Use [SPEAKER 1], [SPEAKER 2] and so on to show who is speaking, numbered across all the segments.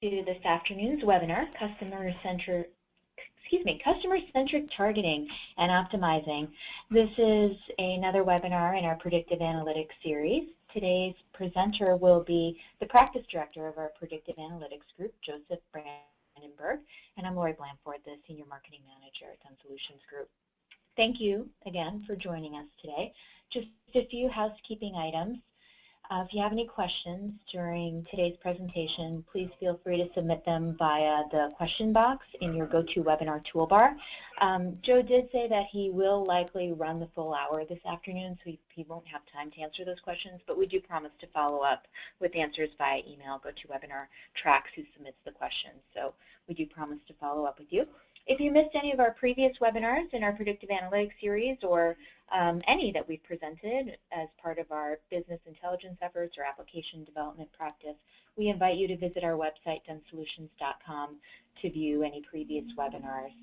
[SPEAKER 1] to this afternoon's webinar, Customer-centric Targeting and Optimizing. This is another webinar in our Predictive Analytics series. Today's presenter will be the Practice Director of our Predictive Analytics Group, Joseph Brandenburg, and I'm Lori Blanford, the Senior Marketing Manager at Dun Solutions Group. Thank you again for joining us today. Just a few housekeeping items. If you have any questions during today's presentation, please feel free to submit them via the question box in your GoToWebinar toolbar. Joe did say that he will likely run the full hour this afternoon, so he won't have time to answer those questions, but we do promise to follow up with answers via email. GoToWebinar tracks who submits the questions, so we do promise to follow up with you. If you missed any of our previous webinars in our Predictive Analytics series or any that we've presented as part of our business intelligence efforts or application development practice, we invite you to visit our website, dunsolutions.com, to view any previous webinars.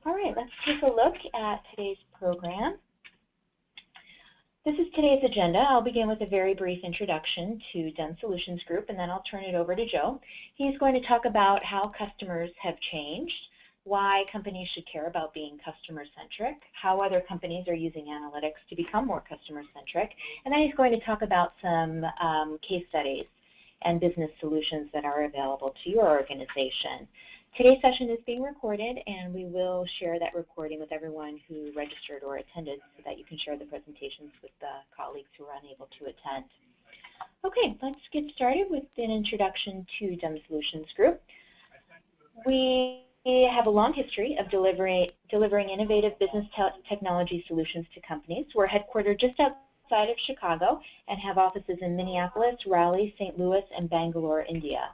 [SPEAKER 1] All right, let's take a look at today's program. This is today's agenda. I'll begin with a very brief introduction to Dun Solutions Group, and then I'll turn it over to Joe. He's going to talk about how customers have changed, why companies should care about being customer-centric, how other companies are using analytics to become more customer-centric, and then he's going to talk about some case studies and business solutions that are available to your organization. Today's session is being recorded, and we will share that recording with everyone who registered or attended so that you can share the presentations with the colleagues who are unable to attend. Okay, let's get started with an introduction to Dun Solutions Group. We have a long history of delivering innovative business technology solutions to companies. We're headquartered just outside of Chicago and have offices in Minneapolis, Raleigh, St. Louis, and Bangalore, India.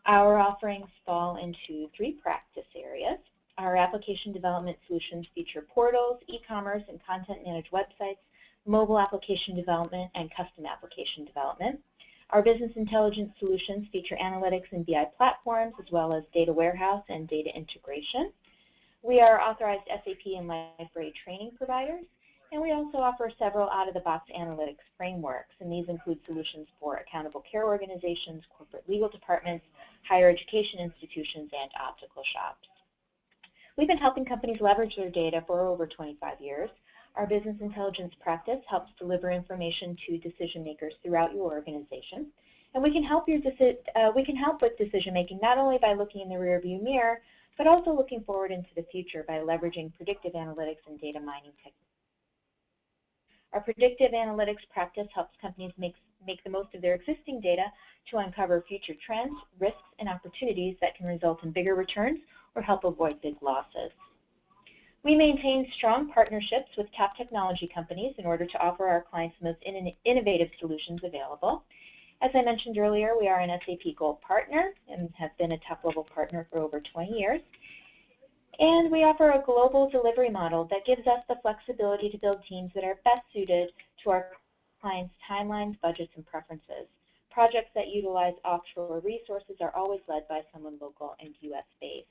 [SPEAKER 1] Our offerings fall into three practice areas. Our application development solutions feature portals, e-commerce, and content-managed websites, mobile application development, and custom application development. Our business intelligence solutions feature analytics and BI platforms, as well as data warehouse and data integration. We are authorized SAP and library training providers, and we also offer several out-of-the-box analytics frameworks, and these include solutions for accountable care organizations, corporate legal departments, higher education institutions, and optical shops. We've been helping companies leverage their data for over 25 years. Our business intelligence practice helps deliver information to decision makers throughout your organization, and we can help with decision making not only by looking in the rearview mirror, but also looking forward into the future by leveraging predictive analytics and data mining techniques. Our predictive analytics practice helps companies make the most of their existing data to uncover future trends, risks, and opportunities that can result in bigger returns or help avoid big losses. We maintain strong partnerships with top technology companies in order to offer our clients the most innovative solutions available. As I mentioned earlier, we are an SAP Gold Partner and have been a top-level partner for over 20 years. And we offer a global delivery model that gives us the flexibility to build teams that are best suited to our clients' timelines, budgets, and preferences. Projects that utilize offshore resources are always led by someone local and US-based.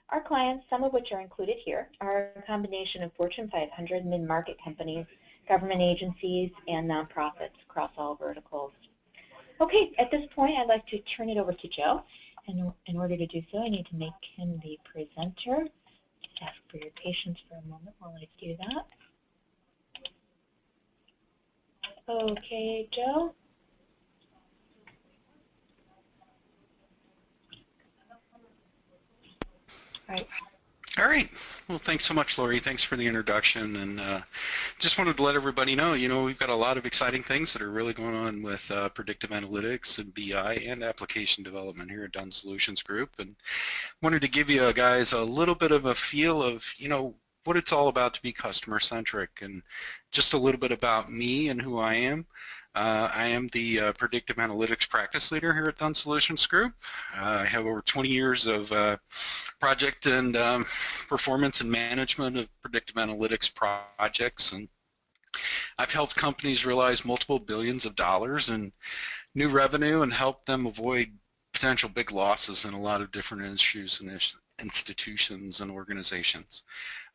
[SPEAKER 1] Our clients, some of which are included here, are a combination of Fortune 500 mid-market companies, government agencies, and nonprofits across all verticals. Okay, at this point, I'd like to turn it over to Joe. And in order to do so, I need to make him the presenter. Just ask for your patience for a moment while I do that. Okay, Joe.
[SPEAKER 2] All right. Well, thanks so much, Lori. Thanks for the introduction. And just wanted to let everybody know, we've got a lot of exciting things that are really going on with predictive analytics and BI and application development here at Dun Solutions Group. And wanted to give you guys a little bit of a feel of, what it's all about to be customer-centric, and just a little bit about me and who I am. I am the Predictive Analytics Practice Leader here at Dun Solutions Group. I have over 20 years of project and performance and management of predictive analytics projects, and I've helped companies realize multiple billions of dollars in new revenue and helped them avoid potential big losses in a lot of different industries and institutions and organizations.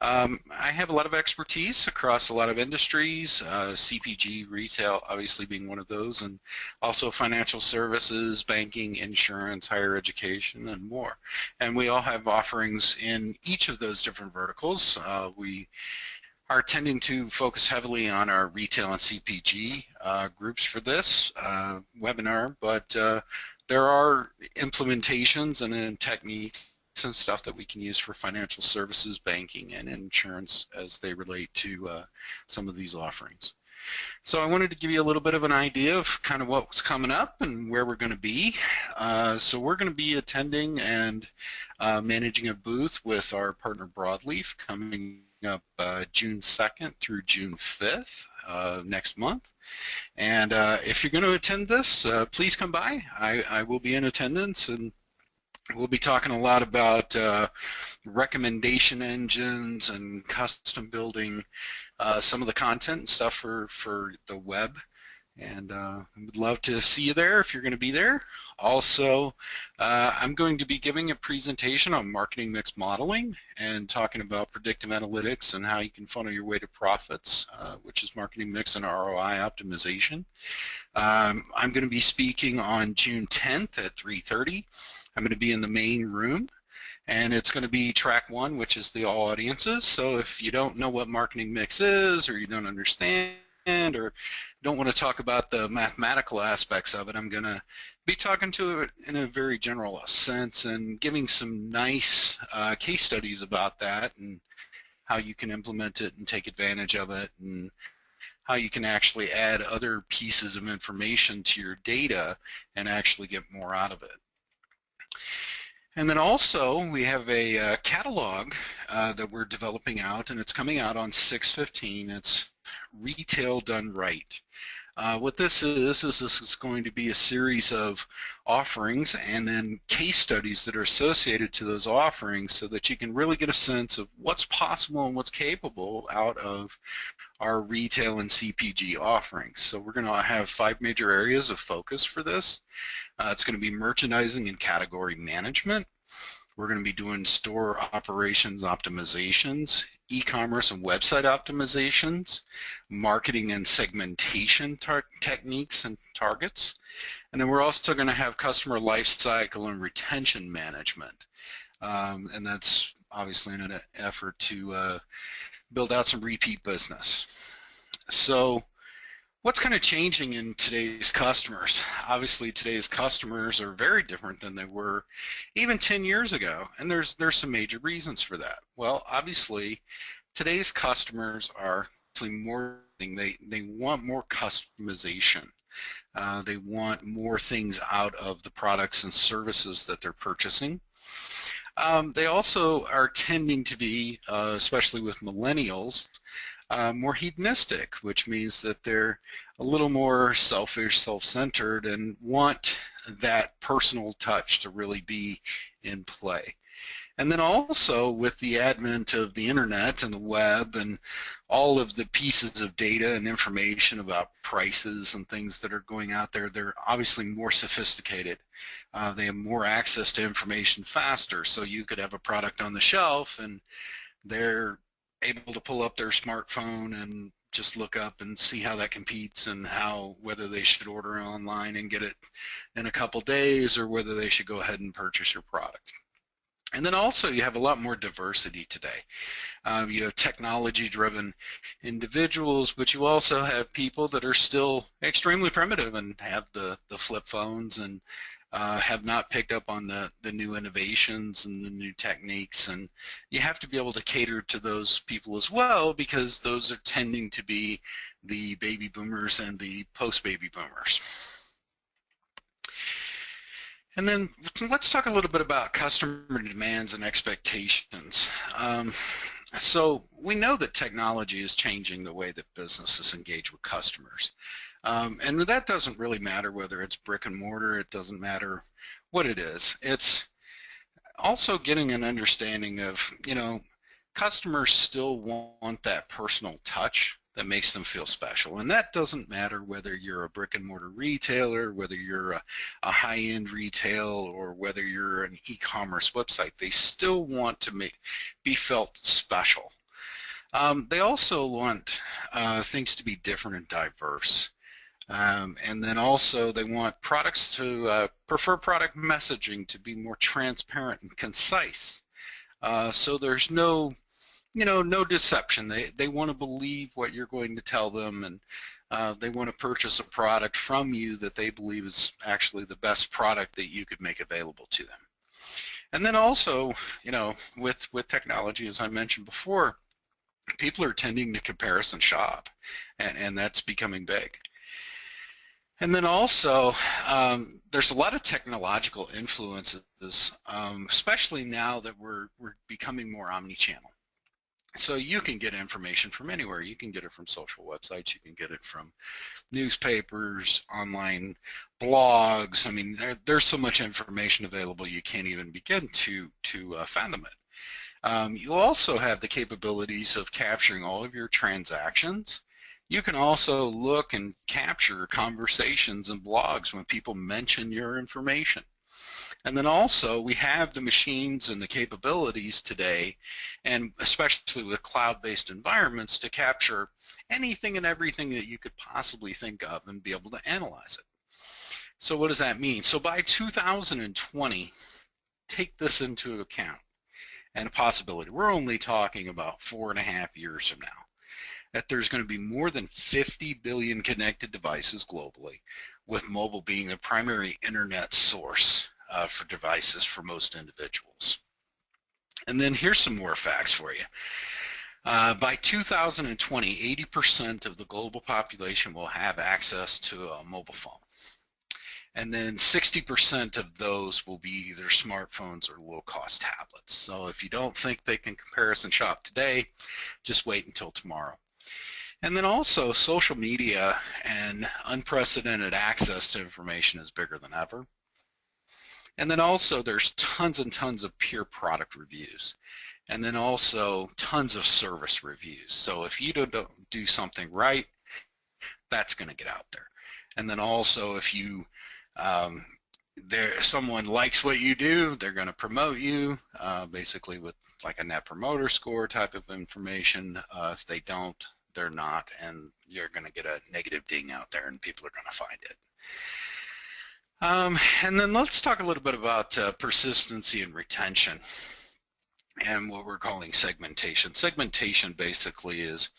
[SPEAKER 2] I have a lot of expertise across a lot of industries, CPG, retail obviously being one of those, and also financial services, banking, insurance, higher education, and more. And we all have offerings in each of those different verticals. We are tending to focus heavily on our retail and CPG groups for this webinar, but there are implementations and techniques and stuff that we can use for financial services, banking, and insurance as they relate to some of these offerings. So I wanted to give you a little bit of an idea of kind of what's coming up and where we're going to be. So we're going to be attending and managing a booth with our partner Broadleaf coming up June 2nd through June 5th next month. And if you're going to attend this, please come by. I will be in attendance, and we'll be talking a lot about recommendation engines and custom building some of the content and stuff for the web. And I would love to see you there if you're going to be there. Also, I'm going to be giving a presentation on marketing mix modeling and talking about predictive analytics and how you can funnel your way to profits, which is marketing mix and ROI optimization. I'm going to be speaking on June 10th at 3:30. I'm going to be in the main room, and it's going to be track 1, which is the all audiences. So if you don't know what marketing mix is, or you don't understand, or don't want to talk about the mathematical aspects of it, I'm going to be talking to it in a very general sense and giving some nice case studies about that and how you can implement it and take advantage of it, and how you can actually add other pieces of information to your data and actually get more out of it. And then also we have a catalog that we're developing out, and it's coming out on 6/15. It's Retail Done Right. What this is going to be a series of offerings and then case studies that are associated to those offerings so that you can really get a sense of what's possible and what's capable out of our retail and CPG offerings. So we're going to have 5 major areas of focus for this. It's going to be merchandising and category management. We're going to be doing store operations optimizations, e-commerce and website optimizations, marketing and segmentation techniques and targets. And then we're also going to have customer life cycle and retention management. And that's obviously in an effort to build out some repeat business. So what's kind of changing in today's customers? Obviously today's customers are very different than they were even 10 years ago, and there's some major reasons for that. Well, obviously today's customers are actually more, they want more customization. They want more things out of the products and services that they're purchasing. They also are tending to be, especially with millennials, more hedonistic, which means that they're a little more selfish, self-centered, and want that personal touch to really be in play. And then also with the advent of the internet and the web and all of the pieces of data and information about prices and things that are going out there, they're obviously more sophisticated. They have more access to information faster, so you could have a product on the shelf and they're able to pull up their smartphone and just look up and see how that competes and whether they should order online and get it in a couple days or whether they should go ahead and purchase your product. And then also you have a lot more diversity today. You have technology-driven individuals, but you also have people that are still extremely primitive and have the flip phones and have not picked up on the new innovations and the new techniques, and you have to be able to cater to those people as well, because those are tending to be the baby boomers and the post-baby boomers. And then let's talk a little bit about customer demands and expectations. So we know that technology is changing the way that businesses engage with customers. And that doesn't really matter whether it's brick and mortar, it doesn't matter what it is. It's also getting an understanding of, customers still want that personal touch that makes them feel special. And that doesn't matter whether you're a brick and mortar retailer, whether you're a high-end retail, or whether you're an e-commerce website. They still want to be felt special. They also want things to be different and diverse. And then also they want products to prefer product messaging to be more transparent and concise. So there's no, no deception. They want to believe what you're going to tell them, and they want to purchase a product from you that they believe is actually the best product that you could make available to them. And then also, with technology, as I mentioned before, people are tending to comparison shop, and that's becoming big. And then also, there's a lot of technological influences, especially now that we're becoming more omnichannel. So you can get information from anywhere. You can get it from social websites. You can get it from newspapers, online blogs. I mean, there's so much information available you can't even begin to fathom it. You also have the capabilities of capturing all of your transactions. You can also look and capture conversations and blogs when people mention your information. And then also we have the machines and the capabilities today, and especially with cloud-based environments, to capture anything and everything that you could possibly think of and be able to analyze it. So what does that mean? So by 2020, take this into account and a possibility. We're only talking about 4.5 years from now, that there's going to be more than 50 billion connected devices globally, with mobile being the primary internet source for devices for most individuals. And then here's some more facts for you. By 2020, 80% of the global population will have access to a mobile phone. And then 60% of those will be either smartphones or low-cost tablets. So if you don't think they can comparison shop today, just wait until tomorrow. And then also social media and unprecedented access to information is bigger than ever. And then also there's tons and tons of peer product reviews. And then also tons of service reviews. So if you don't do something right, that's going to get out there. And then also if you someone likes what you do, they're going to promote you, basically with like a net promoter score type of information. If they don't, they're not, and you're going to get a negative ding out there, and people are going to find it. And then let's talk a little bit about persistency and retention and what we're calling segmentation. Segmentation basically is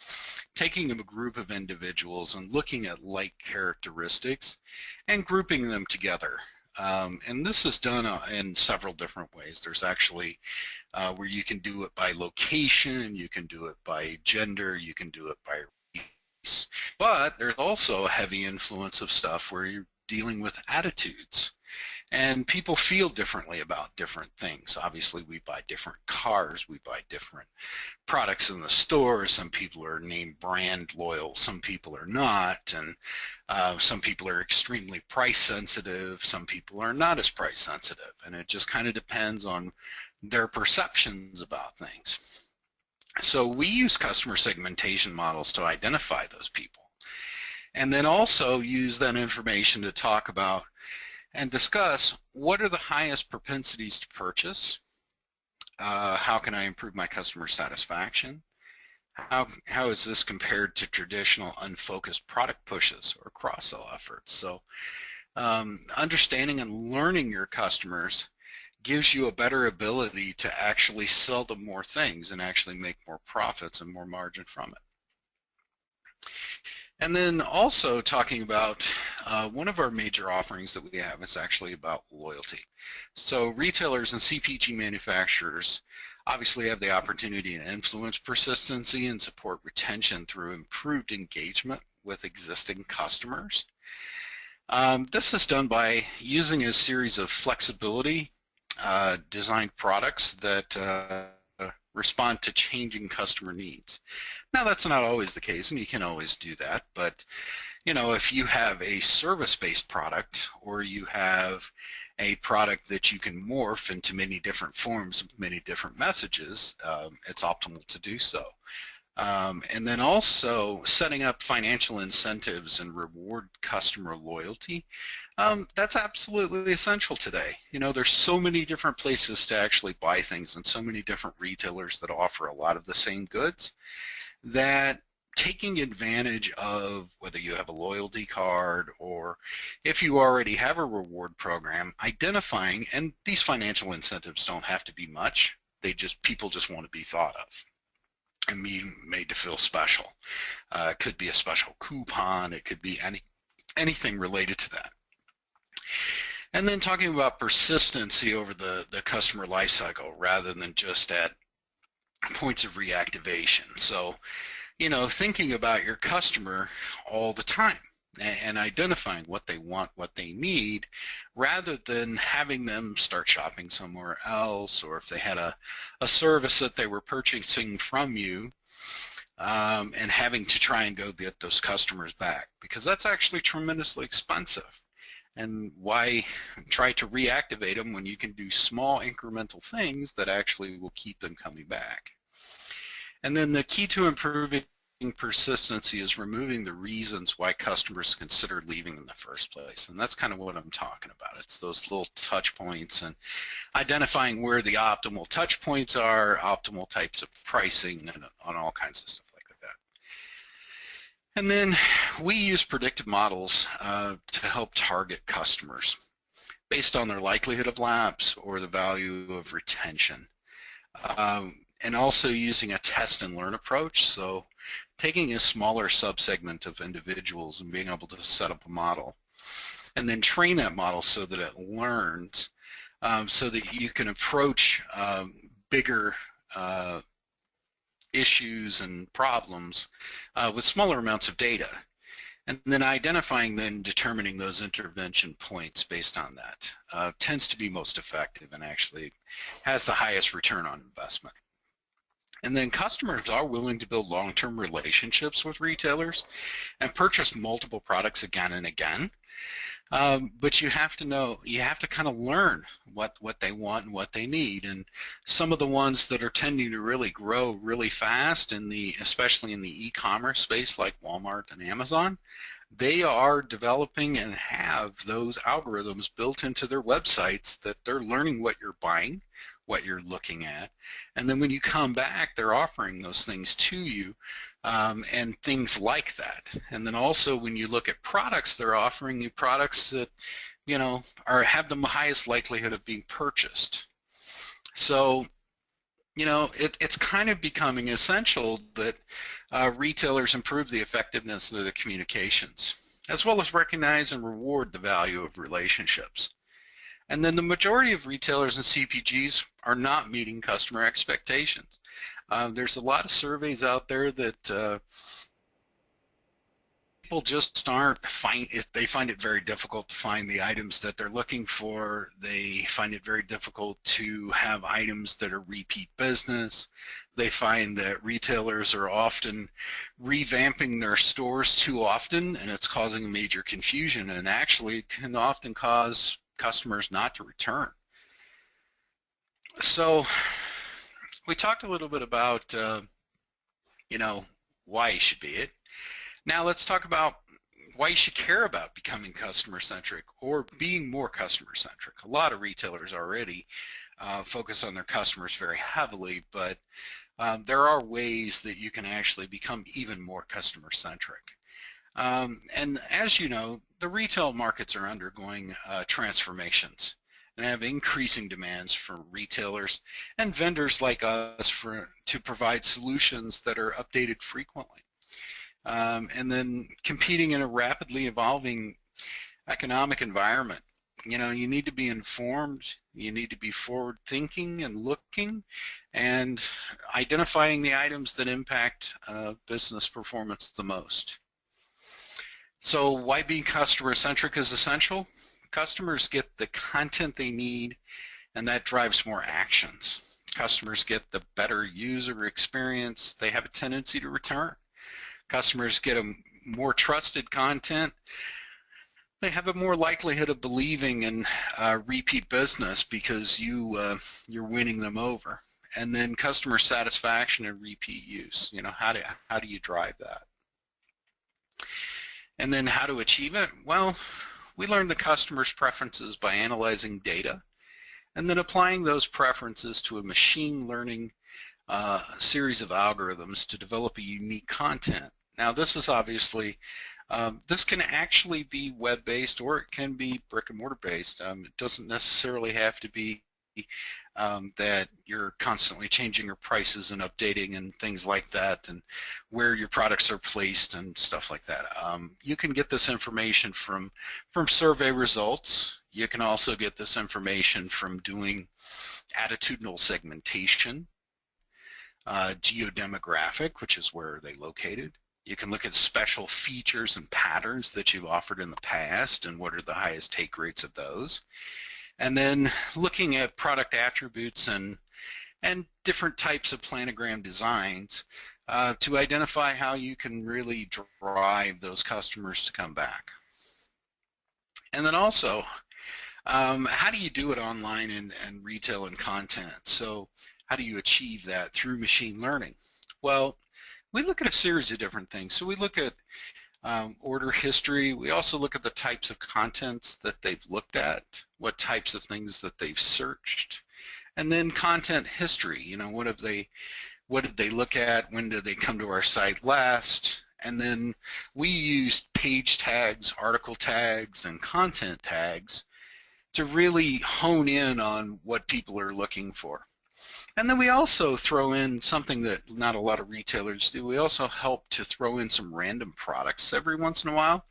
[SPEAKER 2] taking a group of individuals and looking at like characteristics and grouping them together. And this is done in several different ways. There's actually where you can do it by location, you can do it by gender, you can do it by race. But there's also a heavy influence of stuff where you're dealing with attitudes. And people feel differently about different things. Obviously, we buy different cars, we buy different products in the store. Some people are name brand loyal, some people are not, and some people are extremely price sensitive, some people are not as price sensitive, and it just kind of depends on their perceptions about things. So we use customer segmentation models to identify those people, and then also use that information to talk about and discuss what are the highest propensities to purchase, how can I improve my customer satisfaction, how is this compared to traditional unfocused product pushes or cross-sell efforts. So understanding and learning your customers gives you a better ability to actually sell them more things and actually make more profits and more margin from it. And then also talking about one of our major offerings that we have is actually about loyalty. So retailers and CPG manufacturers obviously have the opportunity to influence persistency and support retention through improved engagement with existing customers. This is done by using a series of flexibility designed products that respond to changing customer needs. Now that's not always the case, and you can always do that, but if you have a service-based product or you have a product that you can morph into many different forms, many different messages, it's optimal to do so. And then also setting up financial incentives and reward customer loyalty. That's absolutely essential today. There's so many different places to actually buy things and so many different retailers that offer a lot of the same goods. that taking advantage of whether you have a loyalty card or if you already have a reward program, identifying, and these financial incentives don't have to be much, people just want to be thought of and be made to feel special. It could be a special coupon, it could be anything related to that. And then talking about persistency over the customer lifecycle rather than just at points of reactivation. So, thinking about your customer all the time and identifying what they want, what they need, rather than having them start shopping somewhere else, or if they had a service that they were purchasing from you, and having to try and go get those customers back, because that's actually tremendously expensive. And why try to reactivate them when you can do small incremental things that actually will keep them coming back? And then the key to improving persistency is removing the reasons why customers consider leaving in the first place. And that's kind of what I'm talking about. It's those little touch points and identifying where the optimal touch points are, optimal types of pricing, and on all kinds of stuff like that. And then we use predictive models to help target customers based on their likelihood of lapse or the value of retention. And also using a test and learn approach, so taking a smaller subsegment of individuals and being able to set up a model and then train that model so that it learns, so that you can approach bigger issues and problems with smaller amounts of data, and then identifying and determining those intervention points based on that tends to be most effective and actually has the highest return on investment. And then customers are willing to build long-term relationships with retailers and purchase multiple products again and again. But you have to kind of learn what they want and what they need. And some of the ones that are tending to really grow really fast, especially in the e-commerce space like Walmart and Amazon, they are developing and have those algorithms built into their websites that they're learning what you're buying, what you're looking at, and then when you come back, they're offering those things to you, and things like that. And then also when you look at products, they're offering you products that have the highest likelihood of being purchased. So it's kind of becoming essential that retailers improve the effectiveness of their communications, as well as recognize and reward the value of relationships. And then the majority of retailers and CPGs are not meeting customer expectations. There's a lot of surveys out there that people just they find it very difficult to find the items that they're looking for. They find it very difficult to have items that are repeat business. They find that retailers are often revamping their stores too often, and it's causing major confusion, and actually can often cause customers not to return. So we talked a little bit about why you should be it. Now let's talk about why you should care about becoming customer-centric or being more customer-centric. A lot of retailers already focus on their customers very heavily, but there are ways that you can actually become even more customer-centric. And as you know, the retail markets are undergoing transformations and have increasing demands for retailers and vendors like us to provide solutions that are updated frequently. And then competing in a rapidly evolving economic environment. You need to be informed, you need to be forward thinking and looking and identifying the items that impact business performance the most. So why being customer-centric is essential? Customers get the content they need, and that drives more actions. Customers get the better user experience, they have a tendency to return. Customers get a more trusted content, they have a more likelihood of believing in repeat business because you're winning them over. And then customer satisfaction and repeat use. How do you drive that? And then how to achieve it? Well, we learn the customer's preferences by analyzing data and then applying those preferences to a machine learning series of algorithms to develop a unique content. Now, this is obviously, this can actually be web-based or it can be brick and mortar based. It doesn't necessarily have to be that you're constantly changing your prices and updating and things like that, and where your products are placed and stuff like that. You can get this information from survey results. You can also get this information from doing attitudinal segmentation, geodemographic, which is where they're located. You can look at special features and patterns that you've offered in the past and what are the highest take rates of those. And then looking at product attributes and different types of planogram designs to identify how you can really drive those customers to come back. And then also, how do you do it online and retail and content? So how do you achieve that through machine learning? Well, we look at a series of different things. So we look at order history. We also look at the types of contents that they've looked at, what types of things that they've searched, and then content history. You know, what did they look at? When did they come to our site last? And then we used page tags, article tags, and content tags to really hone in on what people are looking for. And then we also throw in something that not a lot of retailers do. We also help to throw in some random products every once in a while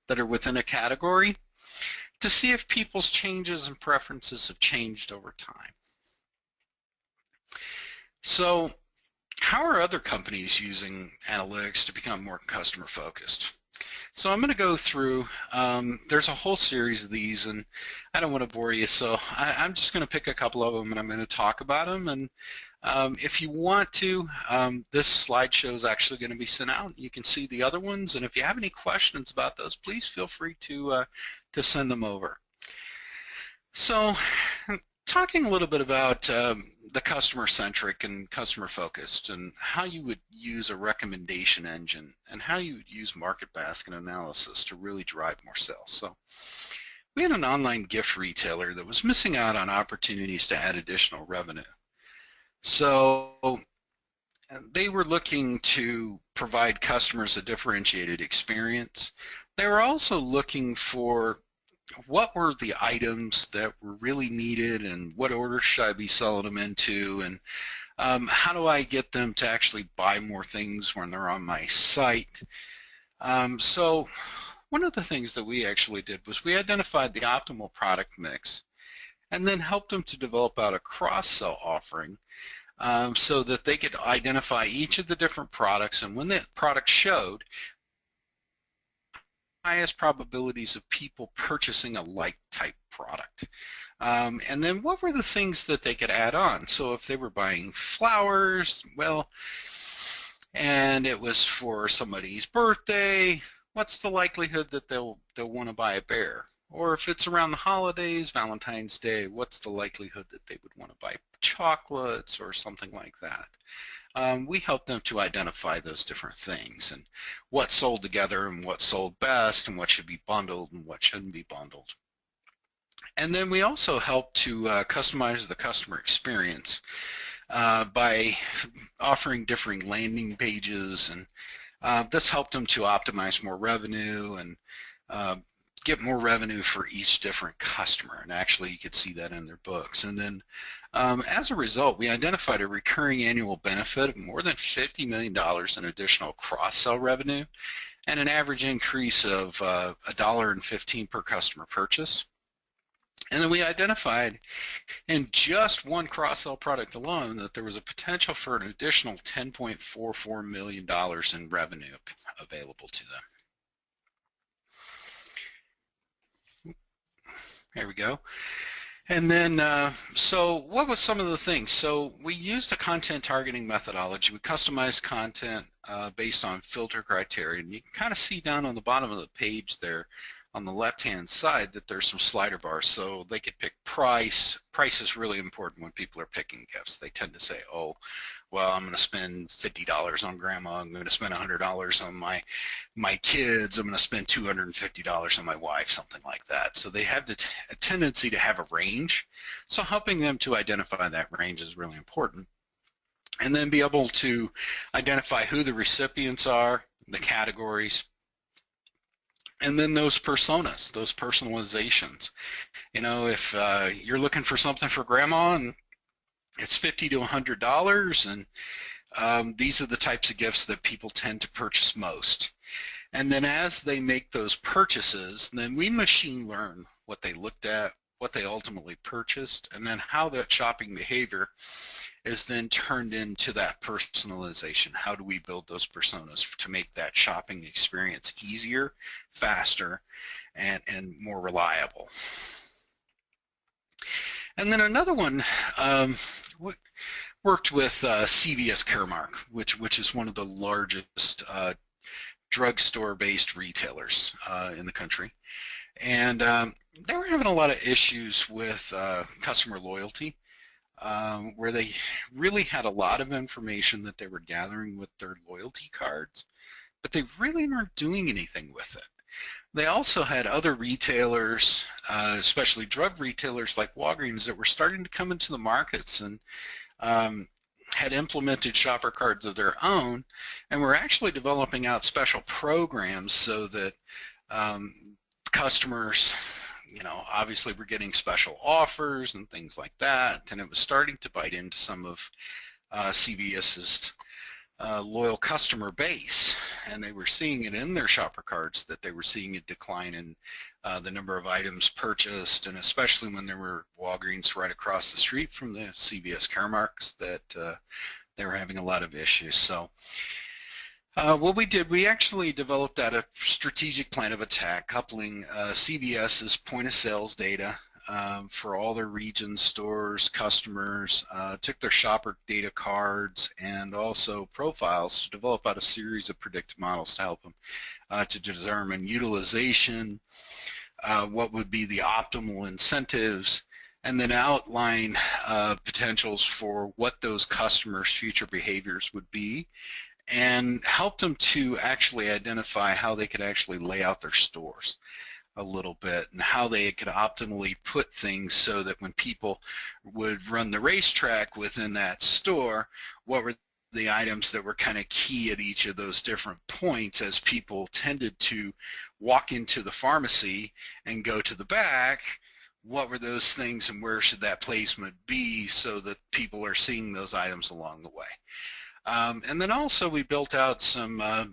[SPEAKER 2] that are within a category to see if people's changes and preferences have changed over time. So how are other companies using analytics to become more customer focused? So I'm going to go through, there's a whole series of these, and I don't want to bore you, so I'm just going to pick a couple of them and I'm going to talk about them. And if you want to, this slideshow is actually going to be sent out. You can see the other ones, and if you have any questions about those, please feel free to send them over. So talking a little bit about the customer-centric and customer-focused and how you would use a recommendation engine and how you would use market basket analysis to really drive more sales. So we had an online gift retailer that was missing out on opportunities to add additional revenue. So they were looking to provide customers a differentiated experience. They were also looking for what were the items that were really needed and what order should I be selling them into, and how do I get them to actually buy more things when they're on my site. So one of the things that we actually did was we identified the optimal product mix and then helped them to develop out a cross-sell offering so that they could identify each of the different products, and when that product showed, highest probabilities of people purchasing a like type product. And then what were the things that they could add on? So if they were buying flowers, well, and it was for somebody's birthday, what's the likelihood that they'll want to buy a bear? Or if it's around the holidays, Valentine's Day, what's the likelihood that they would want to buy chocolates or something like that? We help them to identify those different things and what sold together and what sold best and what should be bundled and what shouldn't be bundled. And then we also help to customize the customer experience by offering differing landing pages, and this helped them to optimize more revenue and get more revenue for each different customer, and actually you could see that in their books. And then as a result, we identified a recurring annual benefit of more than $50 million in additional cross-sell revenue and an average increase of $1.15 per customer purchase. And then we identified in just one cross-sell product alone that there was a potential for an additional $10.44 million in revenue available to them. There we go. And then, so what was some of the things? So we used a content targeting methodology. We customized content based on filter criteria. And you can kind of see down on the bottom of the page there on the left-hand side that there's some slider bars. So they could pick price. Price is really important when people are picking gifts. They tend to say, oh, well, I'm going to spend $50 on grandma. I'm going to spend $100 on my kids. I'm going to spend $250 on my wife, something like that. So they have a tendency to have a range. So helping them to identify that range is really important. and then be able to identify who the recipients are, the categories, and then those personas, those personalizations. If you're looking for something for grandma and it's $50 to $100, and these are the types of gifts that people tend to purchase most. And then as they make those purchases, then we machine learn what they looked at, what they ultimately purchased, and then how that shopping behavior is then turned into that personalization. How do we build those personas to make that shopping experience easier, faster, and more reliable? And then another one worked with CVS Caremark, which is one of the largest drugstore-based retailers in the country. And they were having a lot of issues with customer loyalty, where they really had a lot of information that they were gathering with their loyalty cards, but they really weren't doing anything with it. They also had other retailers, especially drug retailers like Walgreens, that were starting to come into the markets and had implemented shopper cards of their own, and were actually developing out special programs so that customers, obviously were getting special offers and things like that, and it was starting to bite into some of CVS's loyal customer base, and they were seeing it in their shopper cards that they were seeing a decline in the number of items purchased, and especially when there were Walgreens right across the street from the CVS Caremarks, that they were having a lot of issues. So what we did, we actually developed out a strategic plan of attack, coupling CVS's point of sales data for all their region stores, customers, took their shopper data cards and also profiles to develop out a series of predictive models to help them to determine utilization, what would be the optimal incentives, and then outline potentials for what those customers' future behaviors would be, and help them to actually identify how they could actually lay out their stores a little bit and how they could optimally put things so that when people would run the racetrack within that store, what were the items that were kind of key at each of those different points, as people tended to walk into the pharmacy and go to the back. What were those things and where should that placement be so that people are seeing those items along the way? And then also we built out some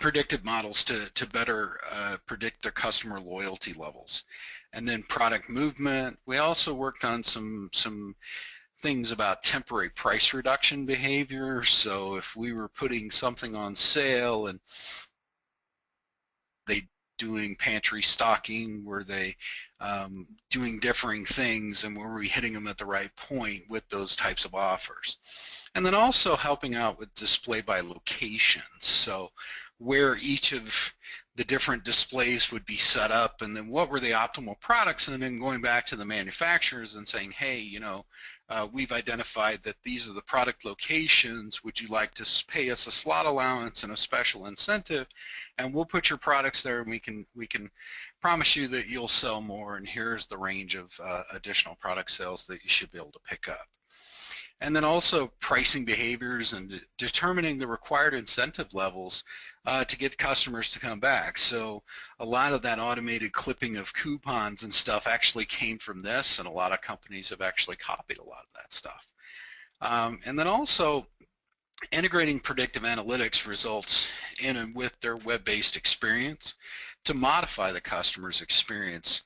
[SPEAKER 2] predictive models to better predict their customer loyalty levels. And then product movement, we also worked on some things about temporary price reduction behavior. So if we were putting something on sale and they doing pantry stocking, were they doing differing things, and were we hitting them at the right point with those types of offers? And then also helping out with display by location, so where each of the different displays would be set up, and then what were the optimal products, and then going back to the manufacturers and saying, hey, we've identified that these are the product locations. Would you like to pay us a slot allowance and a special incentive? And we'll put your products there, and we can promise you that you'll sell more, and here's the range of additional product sales that you should be able to pick up. And then also pricing behaviors and determining the required incentive levels to get customers to come back. So a lot of that automated clipping of coupons and stuff actually came from this, and a lot of companies have actually copied a lot of that stuff. And then also integrating predictive analytics results in and with their web-based experience to modify the customer's experience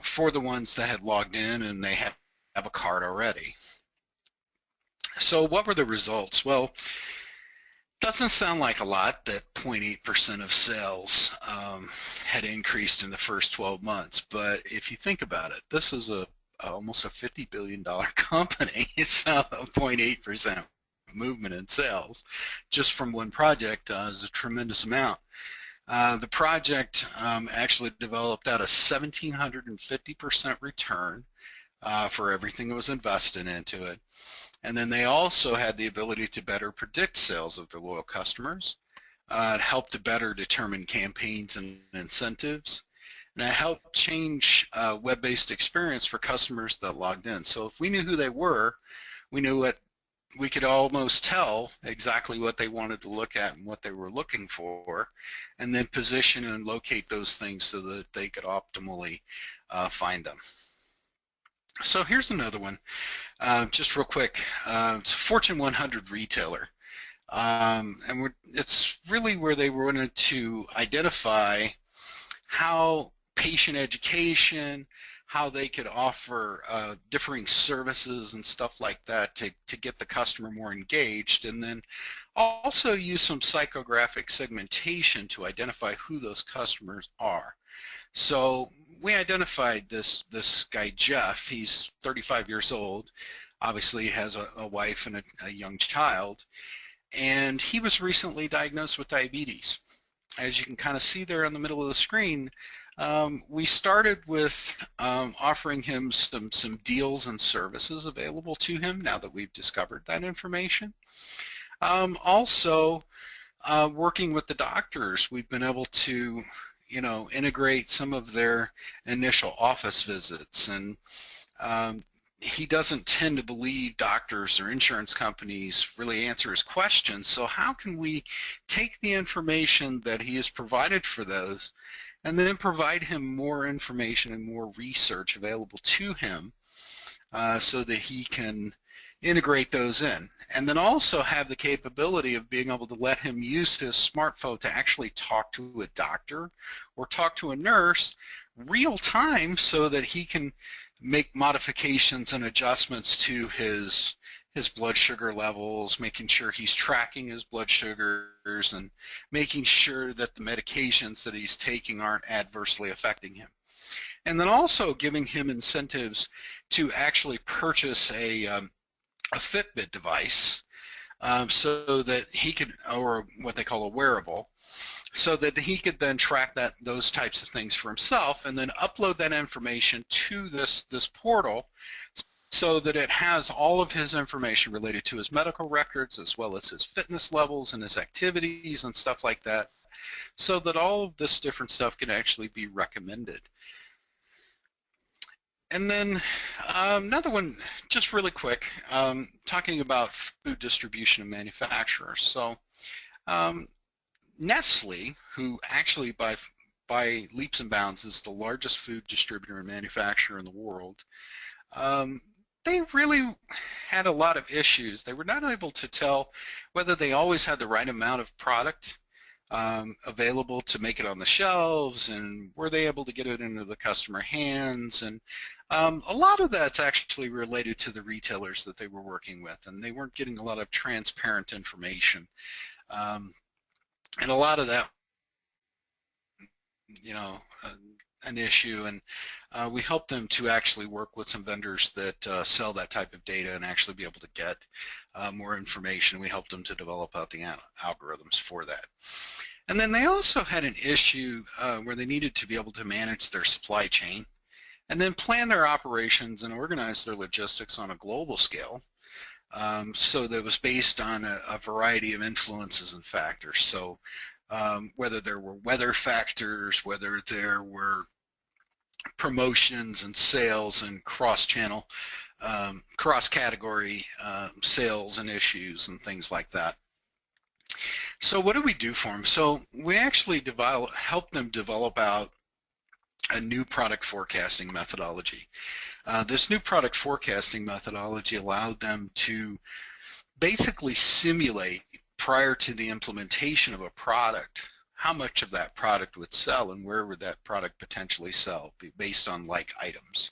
[SPEAKER 2] for the ones that had logged in and they have a card already. So what were the results? Well, doesn't sound like a lot that 0.8% of sales had increased in the first 12 months, but if you think about it, this is almost a $50 billion company, so 0.8% movement in sales just from one project is a tremendous amount. The project actually developed out a 1,750% return for everything that was invested into it. And then they also had the ability to better predict sales of their loyal customers. It helped to better determine campaigns and incentives. And it helped change web-based experience for customers that logged in. So if we knew who they were, we knew what we could almost tell exactly what they wanted to look at and what they were looking for, and then position and locate those things so that they could optimally find them. So here's another one, just real quick. It's a Fortune 100 retailer. And it's really where they wanted to identify how patient education, how they could offer differing services and stuff like that to get the customer more engaged, and then also use some psychographic segmentation to identify who those customers are. So we identified this guy, Jeff. He's 35 years old, obviously has a wife and a young child, and he was recently diagnosed with diabetes. As you can kind of see there in the middle of the screen, we started with offering him some deals and services available to him now that we've discovered that information. Also, working with the doctors, we've been able to, integrate some of their initial office visits, and he doesn't tend to believe doctors or insurance companies really answer his questions. So how can we take the information that he has provided for those and then provide him more information and more research available to him so that he can integrate those in, and then also have the capability of being able to let him use his smartphone to actually talk to a doctor or talk to a nurse real time so that he can make modifications and adjustments to his blood sugar levels, making sure he's tracking his blood sugars and making sure that the medications that he's taking aren't adversely affecting him. And then also giving him incentives to actually purchase a Fitbit device so that he could, or what they call a wearable, so that he could then track those types of things for himself and then upload that information to this portal so that it has all of his information related to his medical records as well as his fitness levels and his activities and stuff like that, so that all of this different stuff can actually be recommended. And then another one, just really quick, talking about food distribution and manufacturers. So Nestle, who actually by leaps and bounds is the largest food distributor and manufacturer in the world, they really had a lot of issues. They were not able to tell whether they always had the right amount of product available to make it on the shelves, and were they able to get it into the customer hands, and a lot of that's actually related to the retailers that they were working with, and they weren't getting a lot of transparent information, and a lot of that, an issue, and we helped them to actually work with some vendors that sell that type of data and actually be able to get more information. We helped them to develop out the algorithms for that. And then they also had an issue where they needed to be able to manage their supply chain and then plan their operations and organize their logistics on a global scale. So that was based on a variety of influences and factors. So whether there were weather factors, whether there were promotions and sales and cross-channel, cross-category sales and issues and things like that. So what do we do for them? So we actually help them develop out a new product forecasting methodology. This new product forecasting methodology allowed them to basically simulate, prior to the implementation of a product, how much of that product would sell and where would that product potentially sell based on like items.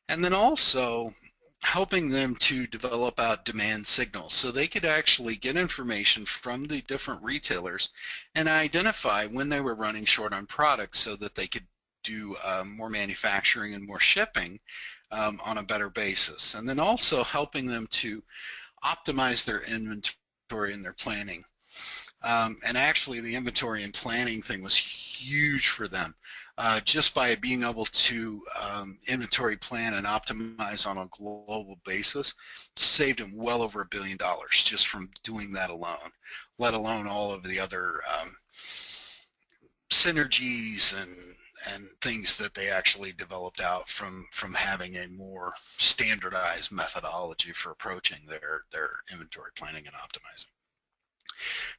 [SPEAKER 2] And then also helping them to develop out demand signals so they could actually get information from the different retailers and identify when they were running short on products so that they could do more manufacturing and more shipping on a better basis. And then also helping them to optimize their inventory and their planning. And actually the inventory and planning thing was huge for them. Just by being able to inventory plan and optimize on a global basis saved them well over $1 billion just from doing that alone, let alone all of the other synergies and things that they actually developed out from having a more standardized methodology for approaching their inventory planning and optimizing.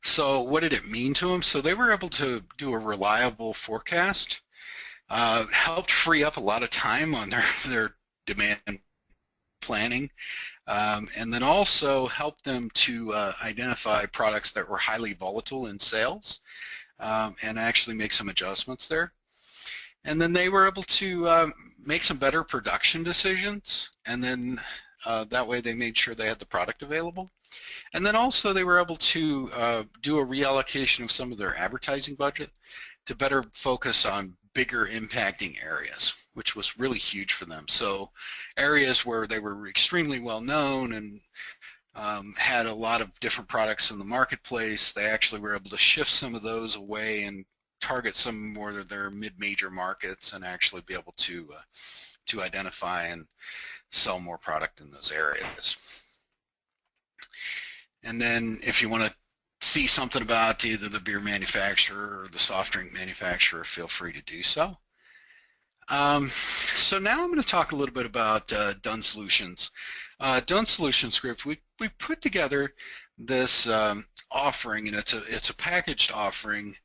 [SPEAKER 2] So what did it mean to them? So they were able to do a reliable forecast, helped free up a lot of time on their demand planning, and then also helped them to identify products that were highly volatile in sales, and actually make some adjustments there. And then they were able to make some better production decisions, and then that way they made sure they had the product available. And then also they were able to do a reallocation of some of their advertising budget to better focus on bigger impacting areas, which was really huge for them. So areas where they were extremely well known and had a lot of different products in the marketplace, they actually were able to shift some of those away and target some more of their mid-major markets and actually be able to identify and sell more product in those areas. And then if you want to see something about either the beer manufacturer or the soft drink manufacturer, feel free to do so. So now I'm going to talk a little bit about Done Solutions. Done Solutions Group, we put together this offering, and it's a packaged offering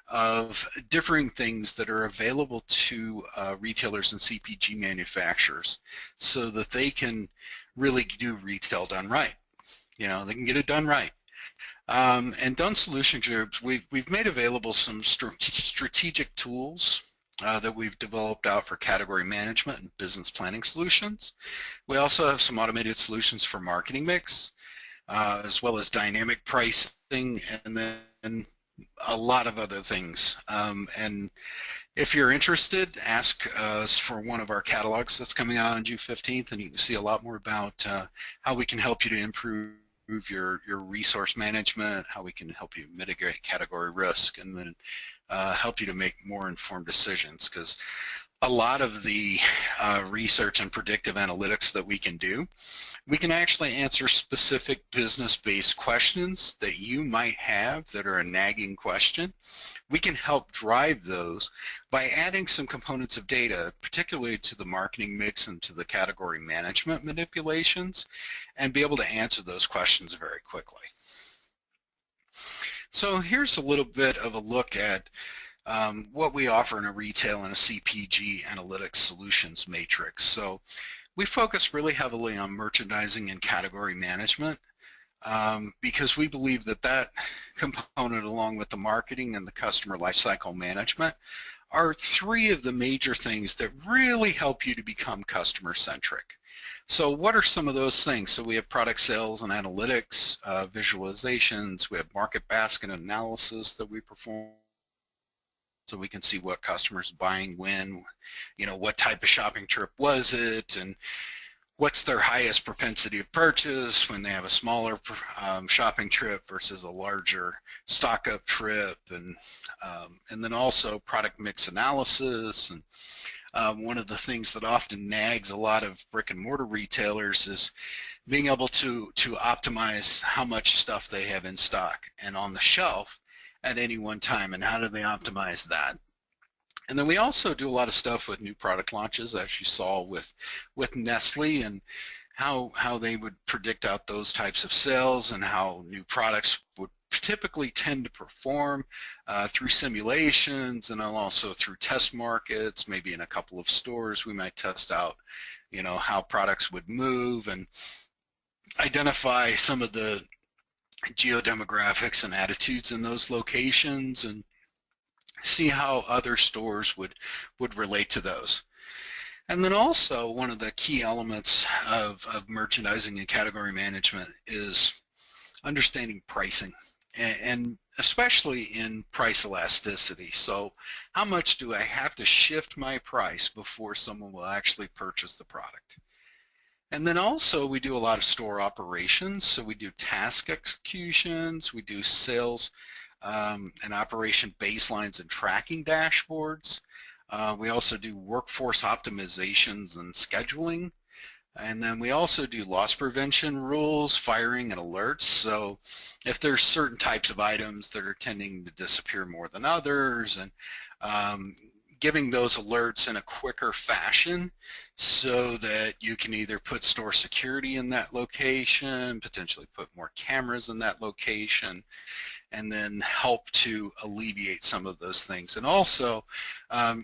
[SPEAKER 2] of differing things that are available to retailers and CPG manufacturers so that they can really do retail done right. You know, they can get it done right. And Done Solution Groups, we've made available some strategic tools that we've developed out for category management and business planning solutions. We also have some automated solutions for marketing mix, as well as dynamic pricing, and then a lot of other things. And if you're interested, ask us for one of our catalogs that's coming out on June 15th, and you can see a lot more about how we can help you to improve your resource management, how we can help you mitigate category risk, and then help you to make more informed decisions, because a lot of the research and predictive analytics that we can do, we can actually answer specific business-based questions that you might have that are a nagging question. We can help drive those by adding some components of data, particularly to the marketing mix and to the category management manipulations, and be able to answer those questions very quickly. So here's a little bit of a look at what we offer in a retail and a CPG analytics solutions matrix. So we focus really heavily on merchandising and category management because we believe that that component, along with the marketing and the customer lifecycle management, are three of the major things that really help you to become customer-centric. So what are some of those things? So we have product sales and analytics, visualizations, we have market basket analysis that we perform, so we can see what customers are buying when, you know, what type of shopping trip was it, and what's their highest propensity of purchase when they have a smaller shopping trip versus a larger stock-up trip, and then also product mix analysis. And one of the things that often nags a lot of brick and mortar retailers is being able to optimize how much stuff they have in stock and on the shelf at any one time, and how do they optimize that. And then we also do a lot of stuff with new product launches, as you saw with Nestle, and how they would predict out those types of sales and how new products would typically tend to perform through simulations, and also through test markets. Maybe in a couple of stores we might test out, you know, how products would move and identify some of the geodemographics and attitudes in those locations, and see how other stores would relate to those. And then also one of the key elements of merchandising and category management is understanding pricing, and especially in price elasticity. So how much do I have to shift my price before someone will actually purchase the product? And then also we do a lot of store operations, so we do task executions, we do sales and operation baselines and tracking dashboards. We also do workforce optimizations and scheduling. And then we also do loss prevention rules, firing, and alerts. So if there's certain types of items that are tending to disappear more than others, and giving those alerts in a quicker fashion so that you can either put store security in that location, potentially put more cameras in that location, and then help to alleviate some of those things. And also,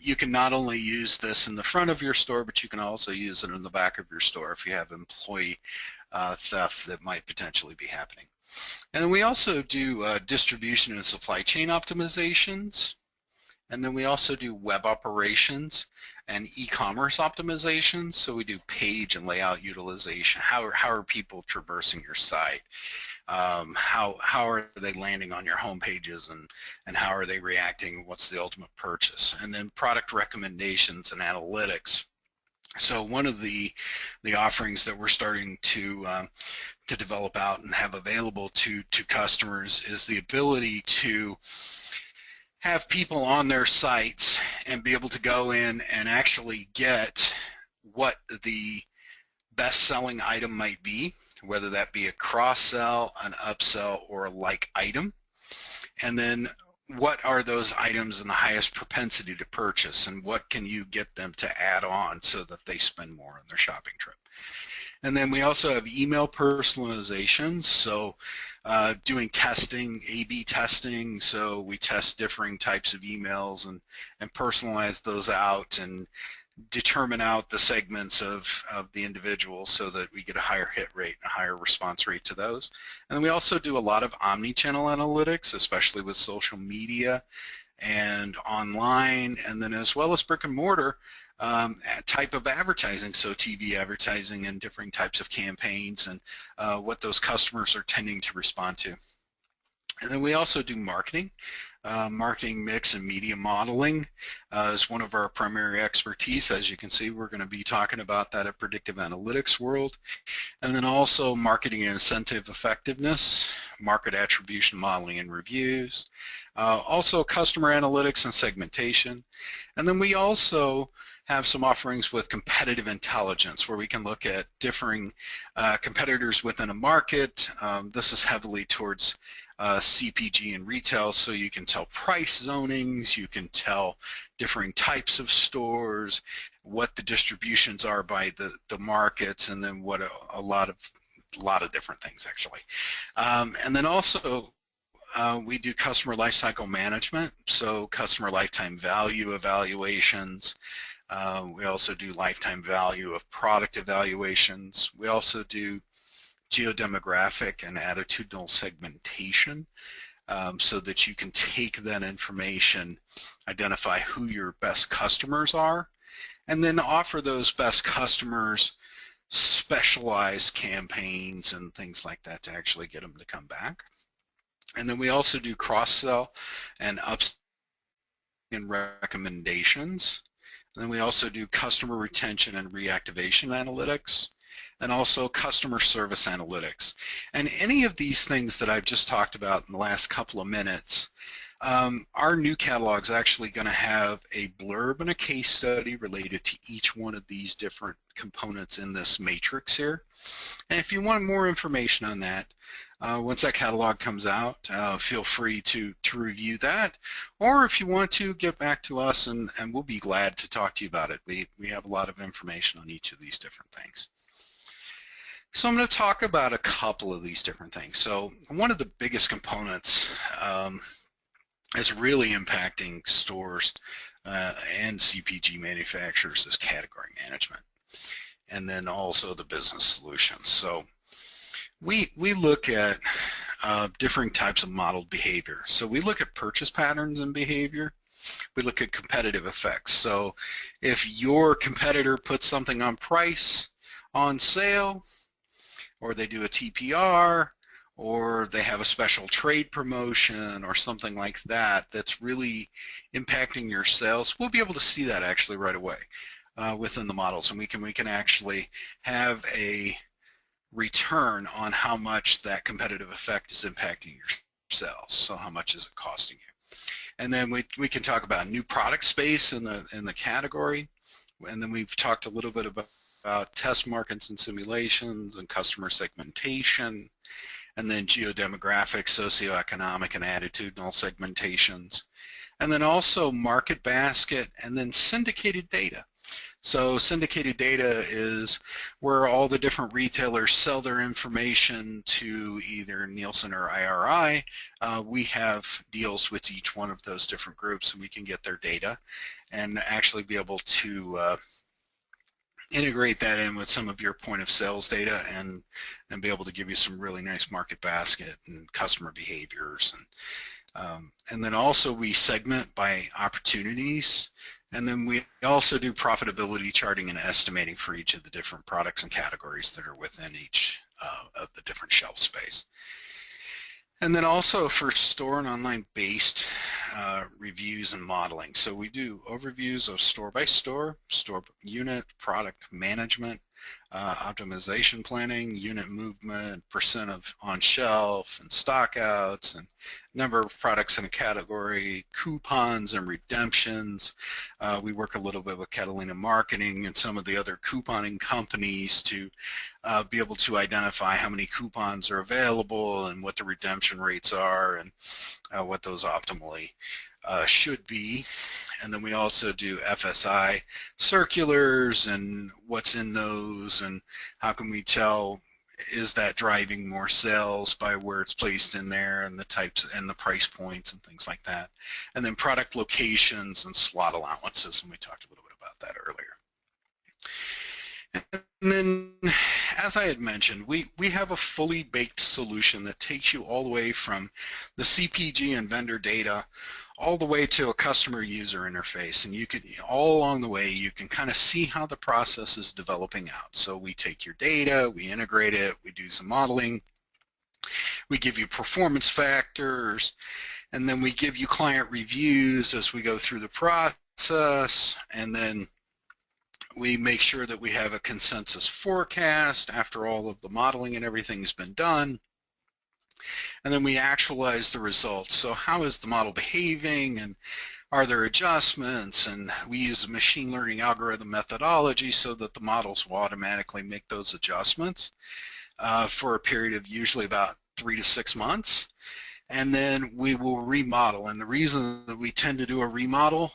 [SPEAKER 2] you can not only use this in the front of your store, but you can also use it in the back of your store if you have employee theft that might potentially be happening. And then we also do distribution and supply chain optimizations. And then we also do web operations and e-commerce optimizations. So we do page and layout utilization. How are people traversing your site? How are they landing on your home pages, and how are they reacting? What's the ultimate purchase? And then product recommendations and analytics. So one of the offerings that we're starting to develop out and have available to customers is the ability to have people on their sites and be able to go in and actually get what the best-selling item might be, whether that be a cross-sell, an upsell, or a like item, and then what are those items in the highest propensity to purchase, and what can you get them to add on so that they spend more on their shopping trip. And then we also have email personalizations, so doing testing, A/B testing, so we test differing types of emails and personalize those out and determine out the segments of the individuals so that we get a higher hit rate and a higher response rate to those. And then we also do a lot of omnichannel analytics, especially with social media and online, and then as well as brick and mortar type of advertising, so TV advertising and different types of campaigns and what those customers are tending to respond to. And then we also do marketing. Marketing mix and media modeling is one of our primary expertise. As you can see, we're going to be talking about that at Predictive Analytics World. And then also marketing and incentive effectiveness, market attribution modeling and reviews, also customer analytics and segmentation. And then we also have some offerings with competitive intelligence where we can look at differing competitors within a market. This is heavily towards CPG and retail, so you can tell price zonings, you can tell differing types of stores, what the distributions are by the markets, and then what a lot of different things actually. And then also we do customer lifecycle management, so customer lifetime value evaluations. We also do lifetime value of product evaluations. We also do geodemographic and attitudinal segmentation so that you can take that information, identify who your best customers are, and then offer those best customers specialized campaigns and things like that to actually get them to come back. And then we also do cross-sell and upsell and recommendations. And then we also do customer retention and reactivation analytics, and also customer service analytics. And any of these things that I've just talked about in the last couple of minutes, our new catalog is actually going to have a blurb and a case study related to each one of these different components in this matrix here. And if you want more information on that, once that catalog comes out, feel free to review that. Or if you want to, get back to us and we'll be glad to talk to you about it. We have a lot of information on each of these different things. So I'm going to talk about a couple of these different things. So one of the biggest components is really impacting stores and CPG manufacturers is category management, and then also the business solutions. So we look at different types of modeled behavior. So we look at purchase patterns and behavior. We look at competitive effects. So if your competitor puts something on price, on sale, or they do a TPR, or they have a special trade promotion or something like that that's really impacting your sales, we'll be able to see that actually right away within the models, and we can actually have a return on how much that competitive effect is impacting your sales. So how much is it costing you? And then we can talk about new product space in the category, and then we've talked a little bit about test markets and simulations and customer segmentation, and then geodemographic, socioeconomic, and attitudinal segmentations. and then also market basket, and then syndicated data. So syndicated data is where all the different retailers sell their information to either Nielsen or IRI. We have deals with each one of those different groups, and we can get their data and actually be able to integrate that in with some of your point of sales data and be able to give you some really nice market basket and customer behaviors. And then also we segment by opportunities, and then we also do profitability charting and estimating for each of the different products and categories that are within each of the different shelf space. And then also for store and online based reviews and modeling. So we do overviews of store by store, store unit, product management, optimization planning, unit movement, percent of on shelf and stockouts, and number of products in a category, coupons and redemptions. We work a little bit with Catalina Marketing and some of the other couponing companies to be able to identify how many coupons are available and what the redemption rates are and what those optimally should be. And then we also do FSI circulars and what's in those and how can we tell, is that driving more sales by where it's placed in there and the types and the price points and things like that. And then product locations and slot allowances, and we talked a little bit about that earlier. And then, as I had mentioned, we have a fully baked solution that takes you all the way from the CPG and vendor data all the way to a customer user interface, and you can, all along the way, you can kind of see how the process is developing out. So we take your data, we integrate it, we do some modeling, we give you performance factors, and then we give you client reviews as we go through the process, and then we make sure that we have a consensus forecast after all of the modeling and everything's been done. And then we actualize the results. So how is the model behaving, and are there adjustments? And we use a machine learning algorithm methodology so that the models will automatically make those adjustments for a period of usually about 3 to 6 months. And then we will remodel. And the reason that we tend to do a remodel,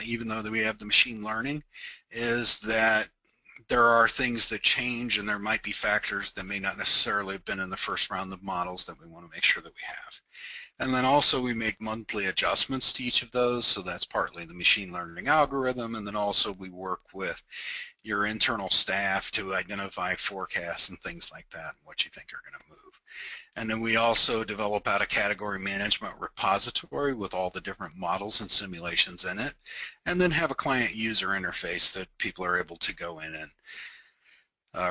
[SPEAKER 2] even though that we have the machine learning, is that there are things that change, and there might be factors that may not necessarily have been in the first round of models that we want to make sure that we have. And then also we make monthly adjustments to each of those, so that's partly the machine learning algorithm, and then also we work with your internal staff to identify forecasts and things like that and what you think are going to move. And then we also develop out a category management repository with all the different models and simulations in it, and then have a client user interface that people are able to go in and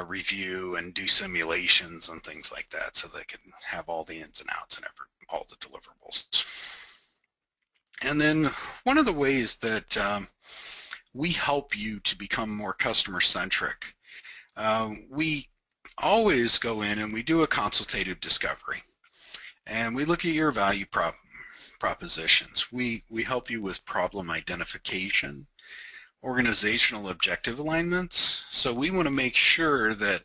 [SPEAKER 2] review and do simulations and things like that, so they can have all the ins and outs and all the deliverables. And then one of the ways that we help you to become more customer-centric, we always go in and we do a consultative discovery, and we look at your value propositions. We help you with problem identification, organizational objective alignments. So we want to make sure that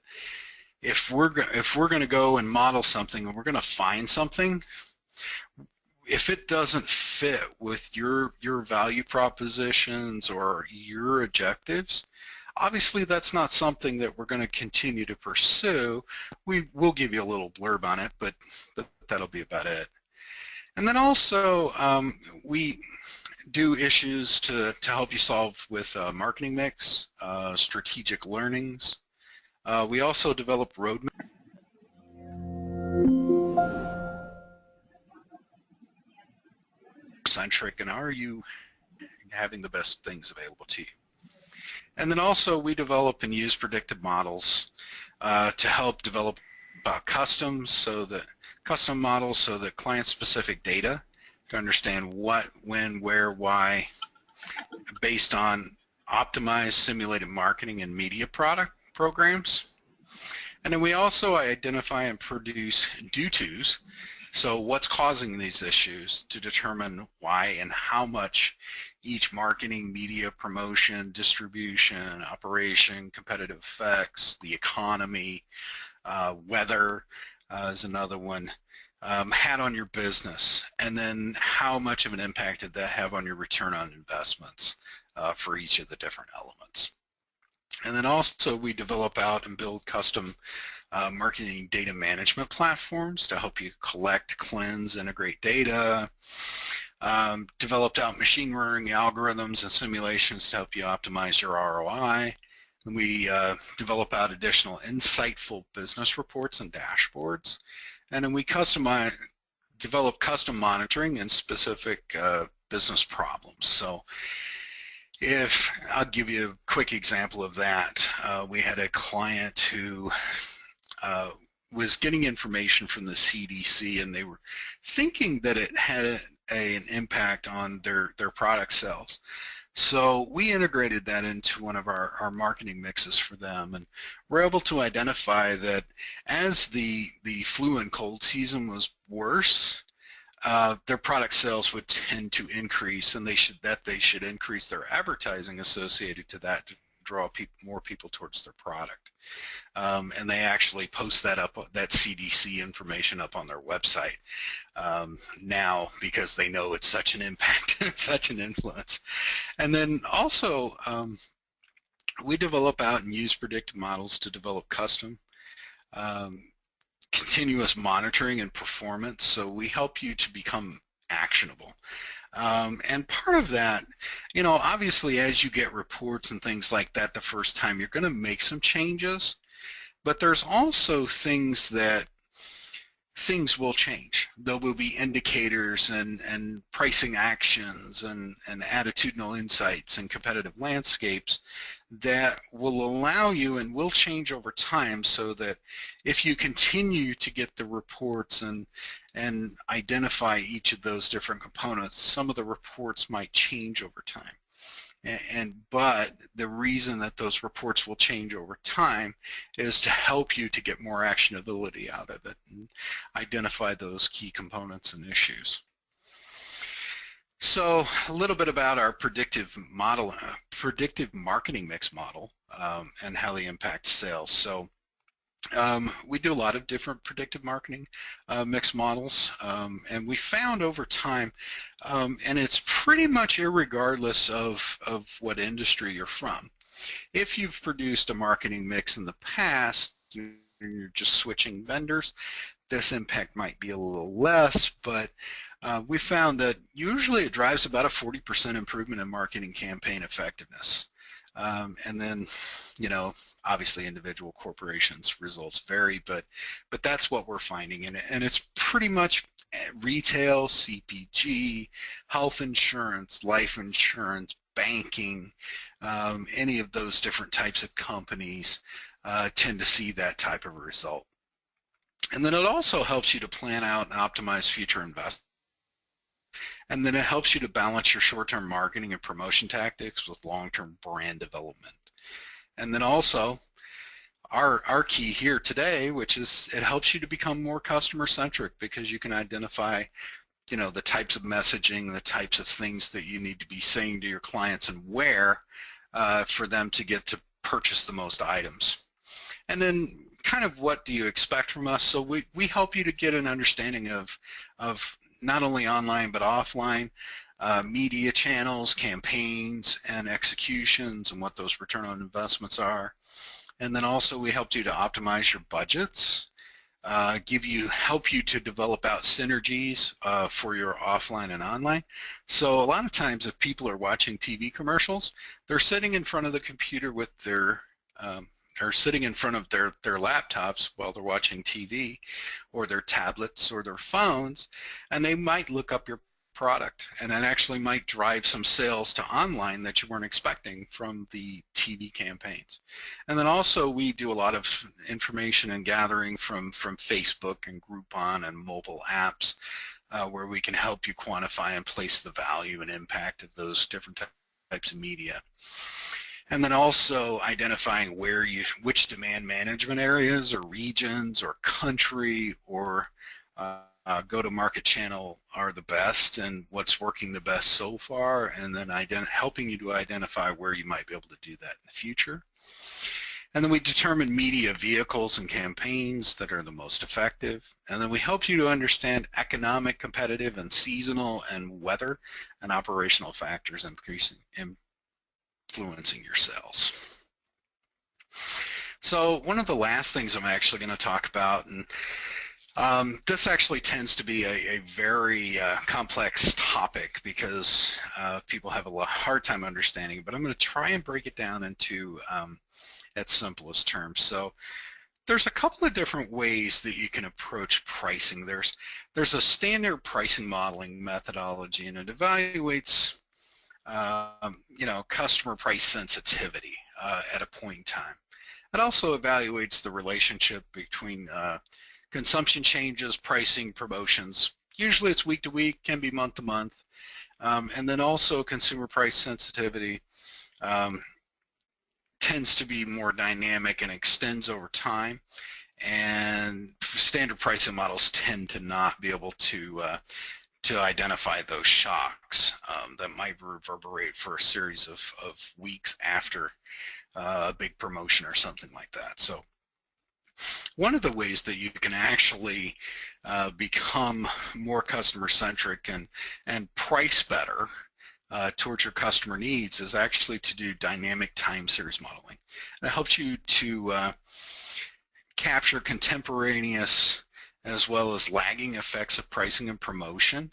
[SPEAKER 2] if we're going to go and model something and we're going to find something, if it doesn't fit with your value propositions or your objectives, obviously that's not something that we're going to continue to pursue. We'll give you a little blurb on it, but that'll be about it. And then also we do issues to help you solve with marketing mix, strategic learnings. We also develop roadmaps. Centric, and are you having the best things available to you? And then also we develop and use predictive models to help develop custom models so that client-specific data to understand what, when, where, why, based on optimized simulated marketing and media product programs. And then we also identify and produce do-tos. So what's causing these issues to determine why and how much each marketing, media, promotion, distribution, operation, competitive effects, the economy, weather is another one, had on your business, and then how much of an impact did that have on your return on investments for each of the different elements. And then also we develop out and build custom marketing data management platforms to help you collect, cleanse, integrate data. Developed out machine learning algorithms and simulations to help you optimize your ROI. And we develop out additional insightful business reports and dashboards. And then we develop custom monitoring and specific business problems. So if I'll give you a quick example of that, we had a client who was getting information from the CDC, and they were thinking that it had an impact on their product sales. So we integrated that into one of our marketing mixes for them, and we're able to identify that as the flu and cold season was worse, their product sales would tend to increase, and they should increase their advertising associated to that to draw more people towards their product. And they actually post that CDC information up on their website now, because they know it's such an impact and such an influence. And then also we develop out and use predictive models to develop custom continuous monitoring and performance, so we help you to become actionable. And part of that, obviously as you get reports and things like that the first time, you're going to make some changes, but there's also things will change. There will be indicators and pricing actions and attitudinal insights and competitive landscapes that will allow you and will change over time, so that if you continue to get the reports and identify each of those different components, some of the reports might change over time. But the reason that those reports will change over time is to help you to get more actionability out of it and identify those key components and issues. So a little bit about our predictive model, predictive marketing mix model, and how they impact sales. So we do a lot of different predictive marketing mix models, and we found over time, and it's pretty much irregardless of what industry you're from. If you've produced a marketing mix in the past, you're just switching vendors, this impact might be a little less, but we found that usually it drives about a 40% improvement in marketing campaign effectiveness. And then, obviously individual corporations results vary, but that's what we're finding. And it's pretty much retail, CPG, health insurance, life insurance, banking, any of those different types of companies tend to see that type of result. And then it also helps you to plan out and optimize future investments. And then it helps you to balance your short-term marketing and promotion tactics with long-term brand development. And then also, our key here today, which is it helps you to become more customer-centric, because you can identify, the types of messaging, the types of things that you need to be saying to your clients and where for them to get to purchase the most items. And then kind of what do you expect from us? So we help you to get an understanding of not only online but offline media channels, campaigns, and executions, and what those return on investments are. And then also we help you to optimize your budgets, help you to develop out synergies for your offline and online. So a lot of times if people are watching TV commercials, they're sitting in front of the computer with their are sitting in front of their laptops while they're watching TV, or their tablets or their phones, and they might look up your product, and that actually might drive some sales to online that you weren't expecting from the TV campaigns. And then also we do a lot of information and gathering from Facebook and Groupon and mobile apps where we can help you quantify and place the value and impact of those different types of media. And then also identifying which demand management areas or regions or country or go-to-market channel are the best and what's working the best so far, and then helping you to identify where you might be able to do that in the future. And then we determine media vehicles and campaigns that are the most effective. And then we help you to understand economic, competitive, and seasonal and weather and operational factors influencing your sales. So one of the last things I'm actually going to talk about, and this actually tends to be a very complex topic because people have a hard time understanding, but I'm going to try and break it down into its simplest terms. So there's a couple of different ways that you can approach pricing. There's a standard pricing modeling methodology, and it evaluates customer price sensitivity at a point in time. It also evaluates the relationship between consumption changes, pricing, promotions. Usually it's week to week, can be month to month. And then also consumer price sensitivity tends to be more dynamic and extends over time. And standard pricing models tend to not be able to identify those shocks that might reverberate for a series of weeks after a big promotion or something like that. So one of the ways that you can actually become more customer-centric and price better towards your customer needs is actually to do dynamic time series modeling. That helps you to capture contemporaneous as well as lagging effects of pricing and promotion,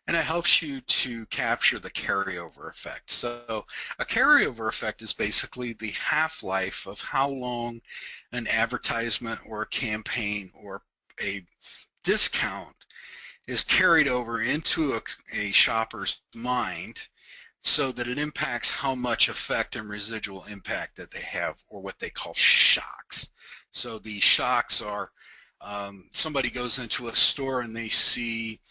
[SPEAKER 2] and it helps you to capture the carryover effect. So a carryover effect is basically the half-life of how long an advertisement or a campaign or a discount is carried over into a shopper's mind so that it impacts how much effect and residual impact that they have, or what they call shocks. So the shocks are somebody goes into a store and they see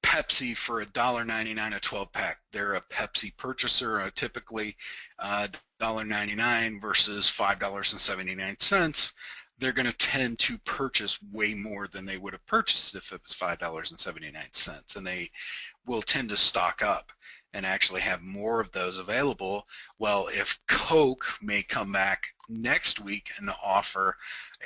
[SPEAKER 2] Pepsi for $1.99 a 12-pack. They're a Pepsi purchaser, typically $1.99 versus $5.79. They're going to tend to purchase way more than they would have purchased if it was $5.79, and they will tend to stock up and actually have more of those available. Well, if Coke may come back next week and offer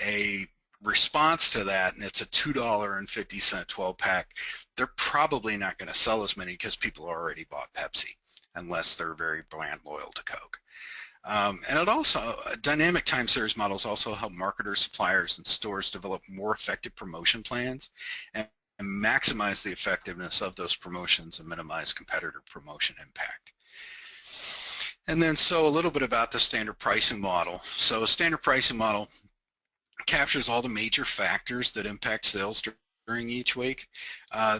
[SPEAKER 2] a response to that, and it's a $2.50 12-pack, they're probably not going to sell as many because people already bought Pepsi, unless they're very brand loyal to Coke. And it also, dynamic time series models also help marketers, suppliers, and stores develop more effective promotion plans and maximize the effectiveness of those promotions and minimize competitor promotion impact. And then so a little bit about the standard pricing model. So a standard pricing model captures all the major factors that impact sales during each week.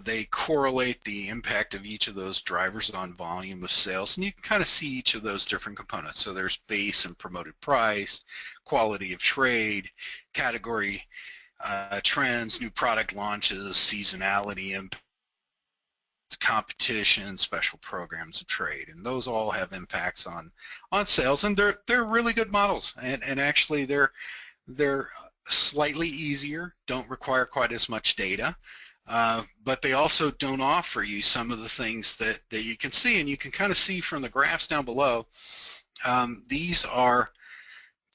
[SPEAKER 2] They correlate the impact of each of those drivers on volume of sales, and you can kind of see each of those different components. So there's base and promoted price, quality of trade, category trends, new product launches, seasonality impacts, competition, special programs of trade, and those all have impacts on sales, and they're really good models, and actually they're slightly easier, don't require quite as much data, but they also don't offer you some of the things that you can see, and you can kind of see from the graphs down below. These are,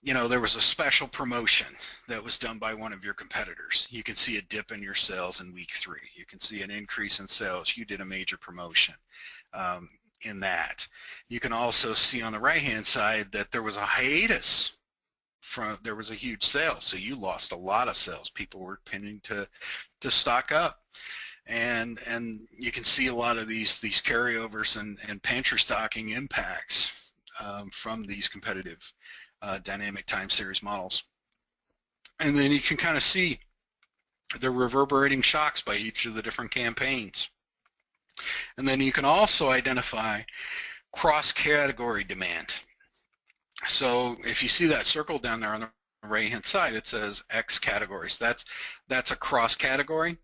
[SPEAKER 2] there was a special promotion that was done by one of your competitors. You can see a dip in your sales in week 3. You can see an increase in sales. You did a major promotion in that. You can also see on the right-hand side that there was a hiatus. There was a huge sale, so you lost a lot of sales. People were tending to stock up, and you can see a lot of these carryovers and pantry stocking impacts from these competitive dynamic time series models. And then you can kind of see the reverberating shocks by each of the different campaigns. And then you can also identify cross-category demand. So if you see that circle down there on the right-hand side, it says X categories. That's a cross-category,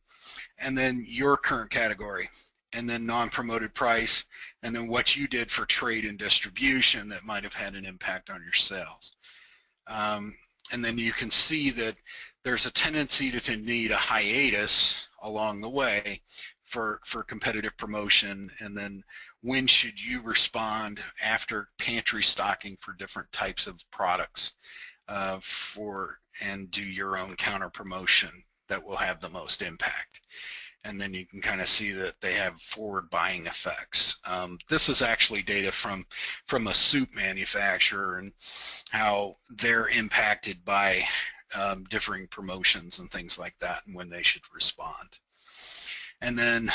[SPEAKER 2] and then your current category, and then non-promoted price, and then what you did for trade and distribution that might have had an impact on your sales. And then you can see that there's a tendency to need a hiatus along the way for competitive promotion, and then when should you respond after pantry stocking for different types of products and do your own counter promotion that will have the most impact. And then you can kind of see that they have forward buying effects. This is actually data from a soup manufacturer and how they're impacted by differing promotions and things like that, and when they should respond. And then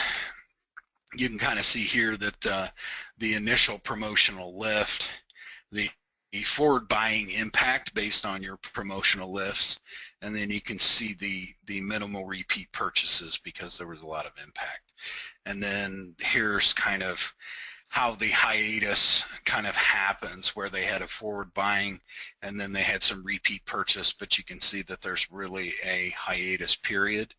[SPEAKER 2] you can kind of see here that the initial promotional lift, the forward buying impact based on your promotional lifts, and then you can see the minimal repeat purchases because there was a lot of impact. And then here's kind of how the hiatus kind of happens, where they had a forward buying and then they had some repeat purchase, but you can see that there's really a hiatus period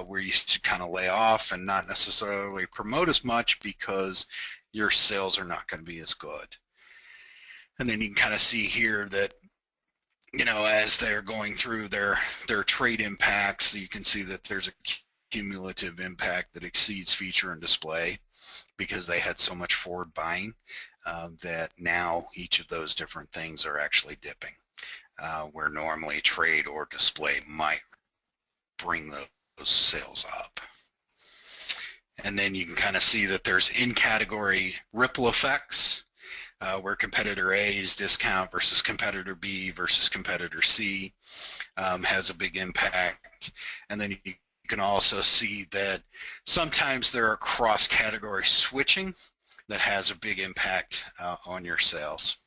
[SPEAKER 2] where you should kind of lay off and not necessarily promote as much because your sales are not going to be as good. And then you can kind of see here that, you know, as they're going through their trade impacts, you can see that there's a cumulative impact that exceeds feature and display because they had so much forward buying that now each of those different things are actually dipping, where normally trade or display might bring those sales up. And then you can kind of see that there's in-category ripple effects, where competitor A's discount versus competitor B versus competitor C has a big impact. And then you can also see that sometimes there are cross-category switching that has a big impact on your sales.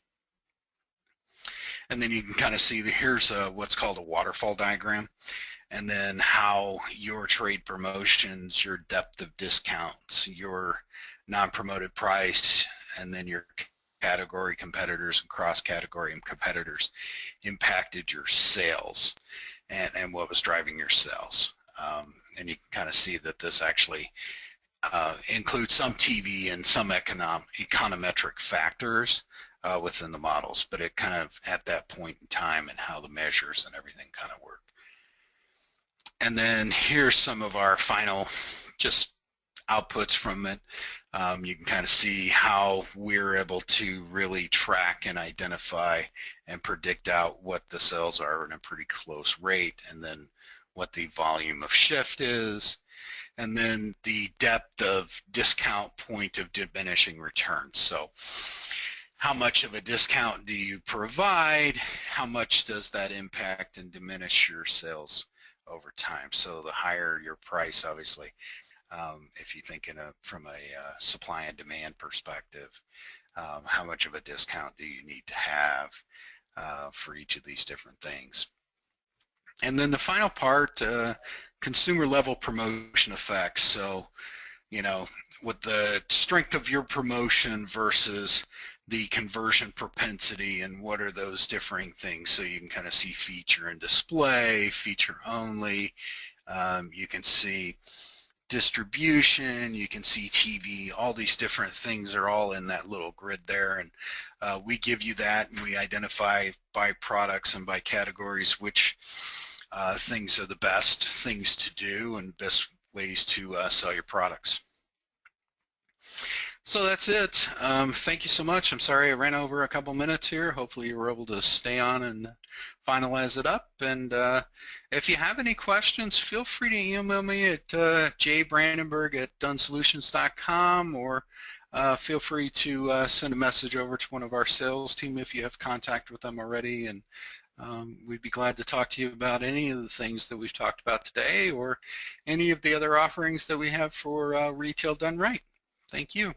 [SPEAKER 2] And then you can kind of see that here's what's called a waterfall diagram, and then how your trade promotions, your depth of discounts, your non-promoted price, and then your category competitors and cross-category competitors impacted your sales and what was driving your sales. And you can kind of see that this actually includes some TV and some econometric factors within the models, but it kind of at that point in time and how the measures and everything kind of work. And then here's some of our final just outputs from it. You can kind of see how we're able to really track and identify and predict out what the sales are in a pretty close rate, and then what the volume of shift is, and then the depth of discount point of diminishing returns. So how much of a discount do you provide? How much does that impact and diminish your sales over time? So the higher your price, obviously, if you think from a supply and demand perspective, how much of a discount do you need to have for each of these different things? And then the final part, consumer level promotion effects. So, you know, with the strength of your promotion versus the conversion propensity, and what are those differing things. So you can kind of see feature and display, feature only. You can see distribution, you can see TV, all these different things are all in that little grid there, and we give you that, and we identify by products and by categories which things are the best things to do and best ways to sell your products. So that's it. Thank you so much. I'm sorry I ran over a couple minutes here. Hopefully you were able to stay on and finalize it up. And if you have any questions, feel free to email me at jbrandenburg@dunsolutions.com, or feel free to send a message over to one of our sales team if you have contact with them already. And we'd be glad to talk to you about any of the things that we've talked about today, or any of the other offerings that we have for retail done right. Thank you.